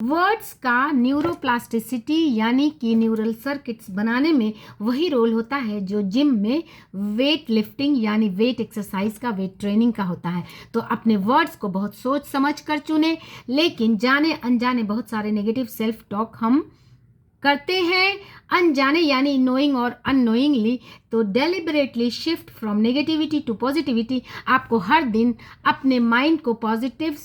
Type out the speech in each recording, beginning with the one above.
Words का neuroplasticity यानी कि न्यूरल सर्किट्स बनाने में वही रोल होता है जो जिम में वेट लिफ्टिंग यानी वेट एक्सरसाइज का, वेट ट्रेनिंग का होता है। तो अपने वर्ड्स को बहुत सोच समझ कर चुने, लेकिन जाने अनजाने बहुत सारे नेगेटिव सेल्फ टॉक हम करते हैं, अनजाने यानी नोइंग और अननोइंगली। तो deliberately shift from negativity to positivity. आपको हर दिन अपने माइंड को पॉजिटिव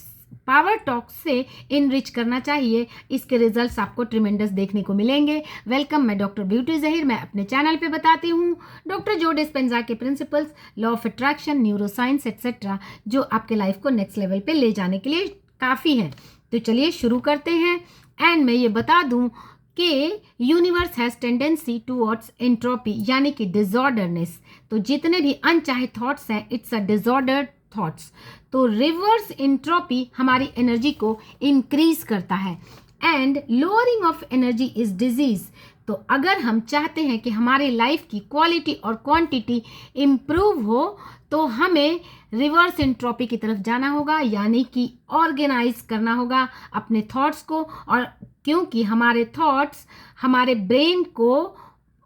पावर टॉक से इनरिच करना चाहिए। इसके रिजल्ट्स आपको ट्रिमेंडस देखने को मिलेंगे। वेलकम, मैं डॉक्टर ब्यूटी जहीर। मैं अपने चैनल पे बताती हूँ डॉक्टर जो डिस्पेंजा के principles, law of attraction, neuroscience etcetera, जो आपके लाइफ को नेक्स्ट लेवल पे ले जाने के लिए काफ़ी है। तो चलिए शुरू करते हैं। एंड मैं ये बता दूँ कि universe has tendency towards entropy यानी कि डिजॉर्डरनेस। तो जितने भी अनचाहे थॉट्स हैं, इट्स अ डिजॉर्डर्ड थॉट्स। तो रिवर्स एंट्रोपी हमारी एनर्जी को इंक्रीज करता है and lowering of energy is disease. तो अगर हम चाहते हैं कि हमारी लाइफ की क्वालिटी और क्वांटिटी इम्प्रूव हो, तो हमें रिवर्स एंट्रोपी की तरफ जाना होगा, यानी कि ऑर्गेनाइज करना होगा अपने थॉट्स को। और क्योंकि हमारे थॉट्स हमारे ब्रेन को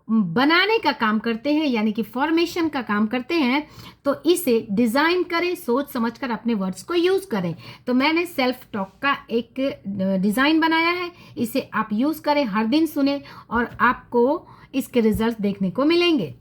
बनाने का काम करते हैं, यानी कि फॉर्मेशन का काम करते हैं, तो इसे डिज़ाइन करें, सोच समझकर अपने वर्ड्स को यूज़ करें। तो मैंने सेल्फ टॉक का एक डिज़ाइन बनाया है, इसे आप यूज़ करें, हर दिन सुने और आपको इसके रिजल्ट देखने को मिलेंगे।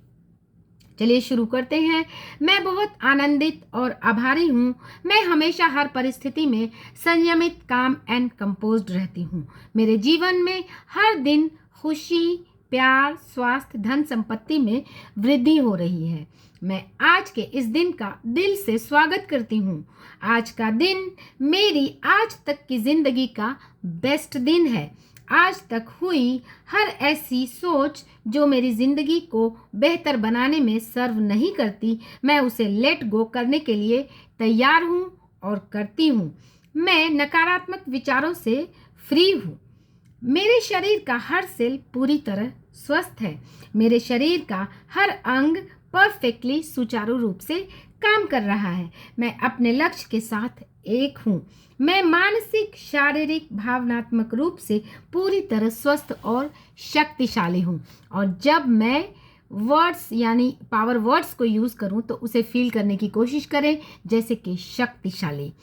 चलिए शुरू करते हैं। मैं बहुत आनंदित और आभारी हूँ। मैं हमेशा हर परिस्थिति में संयमित, काम एंड कंपोज्ड रहती हूँ। मेरे जीवन में हर दिन खुशी, प्यार, स्वास्थ्य, धन संपत्ति में वृद्धि हो रही है। मैं आज के इस दिन का दिल से स्वागत करती हूँ। आज का दिन मेरी आज तक की जिंदगी का बेस्ट दिन है। आज तक हुई हर ऐसी सोच जो मेरी ज़िंदगी को बेहतर बनाने में सर्व नहीं करती, मैं उसे लेट गो करने के लिए तैयार हूँ और करती हूँ। मैं नकारात्मक विचारों से फ्री हूँ। मेरे शरीर का हर सेल पूरी तरह स्वस्थ है। मेरे शरीर का हर अंग परफेक्टली सुचारू रूप से काम कर रहा है। मैं अपने लक्ष्य के साथ एक हूँ। मैं मानसिक, शारीरिक, भावनात्मक रूप से पूरी तरह स्वस्थ और शक्तिशाली हूँ। और जब मैं वर्ड्स यानी पावर वर्ड्स को यूज़ करूँ तो उसे फील करने की कोशिश करें, जैसे कि शक्तिशाली।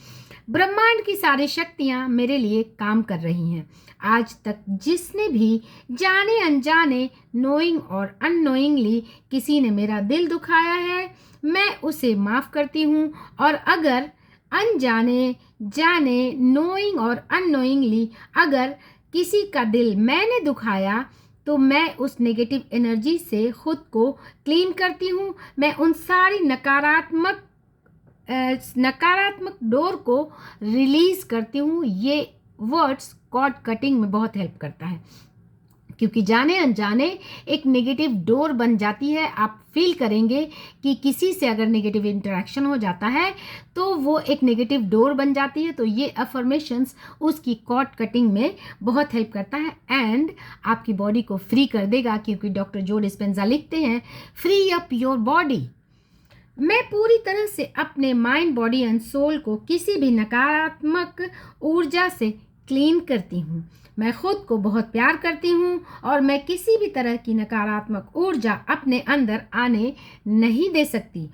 ब्रह्मांड की सारी शक्तियाँ मेरे लिए काम कर रही हैं। आज तक जिसने भी जाने अनजाने, नोइंग और अननोइंगली किसी ने मेरा दिल दुखाया है, मैं उसे माफ़ करती हूँ। और अगर अनजाने, जाने, नोइंग और अननोइंगली अगर किसी का दिल मैंने दुखाया, तो मैं उस नेगेटिव एनर्जी से खुद को क्लीन करती हूँ। मैं उन सारी नकारात्मक डोर को रिलीज करती हूँ। ये वर्ड्स कॉर्ड कटिंग में बहुत हेल्प करता है, क्योंकि जाने अनजाने एक नेगेटिव डोर बन जाती है। आप फील करेंगे कि किसी से अगर नेगेटिव इंटरेक्शन हो जाता है तो वो एक नेगेटिव डोर बन जाती है। तो ये अफर्मेशंस उसकी कॉर्ड कटिंग में बहुत हेल्प करता है एंड आपकी बॉडी को फ्री कर देगा, क्योंकि डॉक्टर जो डिस्पेंजा लिखते हैं, फ्री अप योर बॉडी। मैं पूरी तरह से अपने माइंड, बॉडी एंड सोल को किसी भी नकारात्मक ऊर्जा से क्लीन करती हूँ। मैं खुद को बहुत प्यार करती हूँ और मैं किसी भी तरह की नकारात्मक ऊर्जा अपने अंदर आने नहीं दे सकती।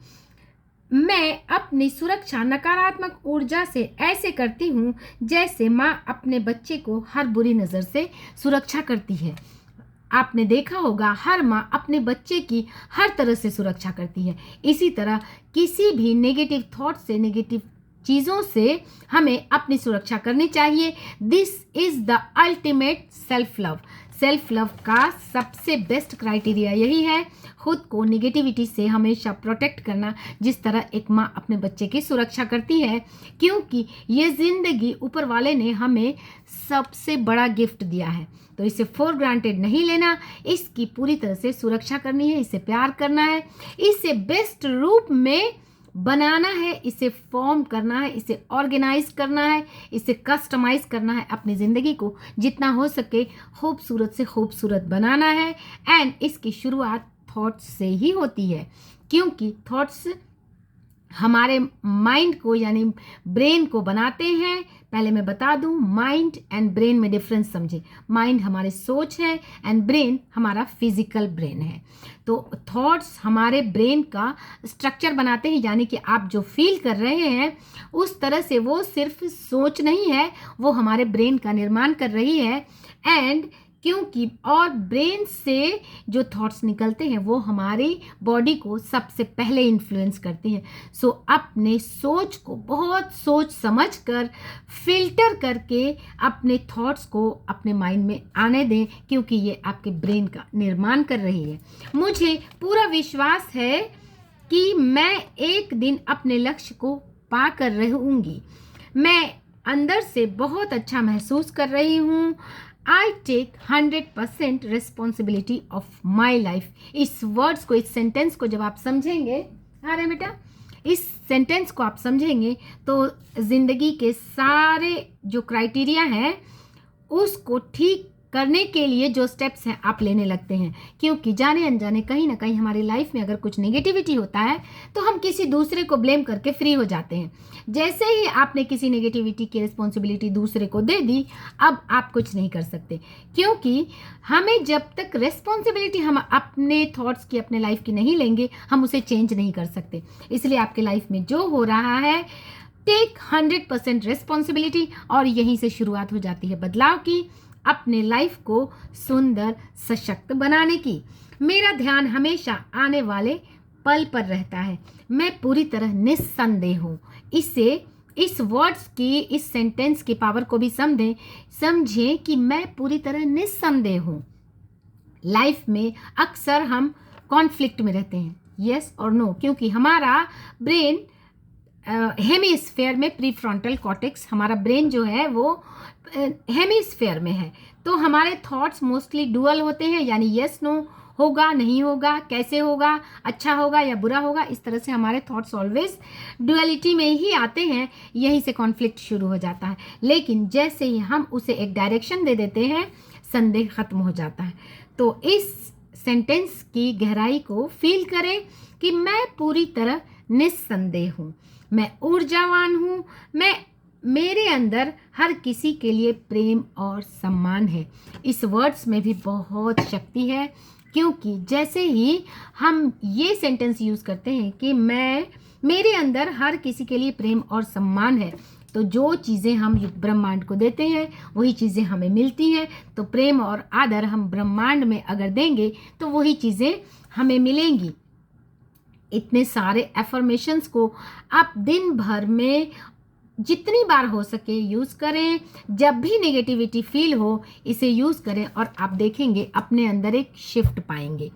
मैं अपनी सुरक्षा नकारात्मक ऊर्जा से ऐसे करती हूँ जैसे माँ अपने बच्चे को हर बुरी नज़र से सुरक्षा करती है। आपने देखा होगा, हर माँ अपने बच्चे की हर तरह से सुरक्षा करती है। इसी तरह किसी भी नेगेटिव थॉट से, नेगेटिव चीज़ों से हमें अपनी सुरक्षा करनी चाहिए। This is the ultimate self love. Self love का सबसे बेस्ट क्राइटेरिया यही है, खुद को नेगेटिविटी से हमेशा प्रोटेक्ट करना, जिस तरह एक माँ अपने बच्चे की सुरक्षा करती है। क्योंकि ये ज़िंदगी ऊपर वाले ने हमें सबसे बड़ा गिफ्ट दिया है, तो इसे फॉर ग्रांटेड नहीं लेना, इसकी पूरी तरह से सुरक्षा करनी है, इसे प्यार करना है, इसे बेस्ट रूप में बनाना है, इसे फॉर्म करना है, इसे ऑर्गेनाइज करना है, इसे कस्टमाइज करना है। अपनी ज़िंदगी को जितना हो सके खूबसूरत से खूबसूरत बनाना है एंड इसकी शुरुआत थॉट्स से ही होती है, क्योंकि थॉट्स हमारे माइंड को यानी ब्रेन को बनाते हैं। पहले मैं बता दूं, माइंड एंड ब्रेन में डिफरेंस समझे। माइंड हमारी सोच है एंड ब्रेन हमारा फिजिकल ब्रेन है। तो थॉट्स हमारे ब्रेन का स्ट्रक्चर बनाते हैं, यानी कि आप जो फील कर रहे हैं उस तरह से वो सिर्फ सोच नहीं है, वो हमारे ब्रेन का निर्माण कर रही है। एंड क्योंकि और ब्रेन से जो थॉट्स निकलते हैं वो हमारी बॉडी को सबसे पहले इन्फ्लुएंस करती हैं। सो अपने सोच को बहुत सोच समझ कर फिल्टर करके अपने थॉट्स को अपने माइंड में आने दें, क्योंकि ये आपके ब्रेन का निर्माण कर रही है। मुझे पूरा विश्वास है कि मैं एक दिन अपने लक्ष्य को पा कर रहूँगी। मैं अंदर से बहुत अच्छा महसूस कर रही हूँ। I take 100% responsibility of my life. इस वर्ड्स को, इस सेंटेंस को जब आप समझेंगे, अरे बेटा, इस सेंटेंस को आप समझेंगे तो ज़िंदगी के सारे जो क्राइटेरिया हैं उसको ठीक करने के लिए जो स्टेप्स हैं आप लेने लगते हैं। क्योंकि जाने अनजाने कहीं ना कहीं हमारी लाइफ में अगर कुछ नेगेटिविटी होता है तो हम किसी दूसरे को ब्लेम करके फ्री हो जाते हैं। जैसे ही आपने किसी नेगेटिविटी की रिस्पॉन्सिबिलिटी दूसरे को दे दी, अब आप कुछ नहीं कर सकते, क्योंकि हमें जब तक रिस्पॉन्सिबिलिटी हम अपने थॉट्स की, अपने लाइफ की नहीं लेंगे, हम उसे चेंज नहीं कर सकते। इसलिए आपके लाइफ में जो हो रहा है, टेक 100% रिस्पॉन्सिबिलिटी, और यहीं से शुरुआत हो जाती है बदलाव की, अपने लाइफ को सुंदर सशक्त बनाने की। मेरा ध्यान हमेशा आने वाले पल पर रहता है। मैं पूरी तरह निस्संदेह हूँ। इस वर्ड्स की, इस सेंटेंस की पावर को भी समझें कि मैं पूरी तरह निस्संदेह हूँ। लाइफ में अक्सर हम कॉन्फ्लिक्ट में रहते हैं, यस और नो, क्योंकि हमारा ब्रेन हेमिस्फेयर में, प्रीफ्रंटल कॉर्टेक्स, हमारा ब्रेन जो है वो हेमिस्फेयर में है। तो हमारे थॉट्स मोस्टली डुअल होते हैं, यानी यस नो, होगा नहीं होगा, कैसे होगा, अच्छा होगा या बुरा होगा। इस तरह से हमारे थॉट्स ऑलवेज डुअलिटी में ही आते हैं। यहीं से कॉन्फ्लिक्ट शुरू हो जाता है। लेकिन जैसे ही हम उसे एक डायरेक्शन दे देते हैं, संदेह खत्म हो जाता है। तो इस सेंटेंस की गहराई को फील करें कि मैं पूरी तरह निस्संदेह हूँ, मैं ऊर्जावान हूँ, मेरे अंदर हर किसी के लिए प्रेम और सम्मान है। इस वर्ड्स में भी बहुत शक्ति है, क्योंकि जैसे ही हम ये सेंटेंस यूज़ करते हैं कि मेरे अंदर हर किसी के लिए प्रेम और सम्मान है, तो जो चीज़ें हम ब्रह्मांड को देते हैं वही चीज़ें हमें मिलती हैं। तो प्रेम और आदर हम ब्रह्मांड में अगर देंगे तो वही चीज़ें हमें मिलेंगी। इतने सारे एफर्मेशंस को आप दिन भर में जितनी बार हो सके यूज़ करें। जब भी नेगेटिविटी फील हो, इसे यूज़ करें और आप देखेंगे अपने अंदर एक शिफ्ट पाएंगे।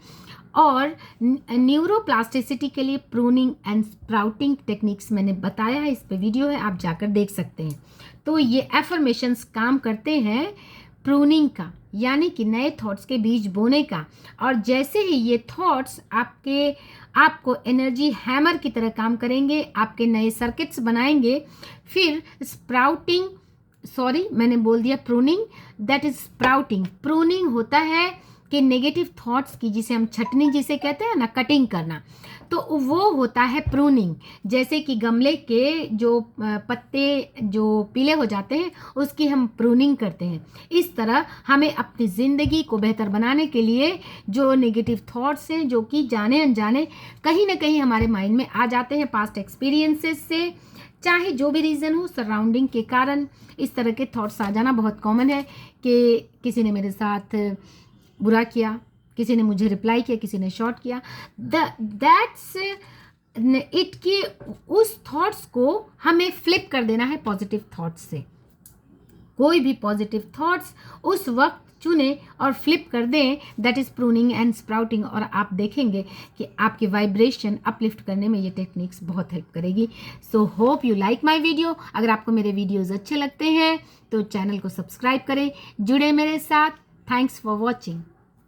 और न्यूरोप्लास्टिसिटी के लिए प्रूनिंग एंड स्प्राउटिंग टेक्निक्स मैंने बताया है, इस पे वीडियो है, आप जाकर देख सकते हैं। तो ये एफर्मेशंस काम करते हैं प्रूनिंग का, यानी कि नए थॉट्स के बीज बोने का। और जैसे ही ये थॉट्स आपको एनर्जी हैमर की तरह काम करेंगे, आपके नए सर्किट्स बनाएंगे। फिर स्प्राउटिंग, सॉरी मैंने बोल दिया pruning, that is sprouting. Pruning होता है कि नेगेटिव थॉट्स की, जिसे हम छटनी जिसे कहते हैं ना, कटिंग करना, तो वो होता है प्रूनिंग। जैसे कि गमले के जो पत्ते जो पीले हो जाते हैं उसकी हम प्रूनिंग करते हैं। इस तरह हमें अपनी ज़िंदगी को बेहतर बनाने के लिए जो नेगेटिव थॉट्स हैं, जो कि जाने अनजाने कहीं ना कहीं हमारे माइंड में आ जाते हैं पास्ट एक्सपीरियंसेस से, चाहे जो भी रीज़न हो, सराउंडिंग के कारण इस तरह के थॉट्स आ जाना बहुत कॉमन है। कि किसी ने मेरे साथ बुरा किया, किसी ने मुझे रिप्लाई किया, किसी ने शॉर्ट किया, दैट्स इट, कि उस थॉट्स को हमें फ्लिप कर देना है पॉजिटिव थॉट्स से। कोई भी पॉजिटिव थॉट्स उस वक्त चुने और फ्लिप कर दें, that is pruning and sprouting. और आप देखेंगे कि आपकी वाइब्रेशन अपलिफ्ट करने में ये टेक्निक्स बहुत हेल्प करेगी। So hope you like my video. अगर आपको मेरे वीडियोस अच्छे लगते हैं तो चैनल को सब्सक्राइब करें, जुड़े मेरे साथ। Thanks for watching.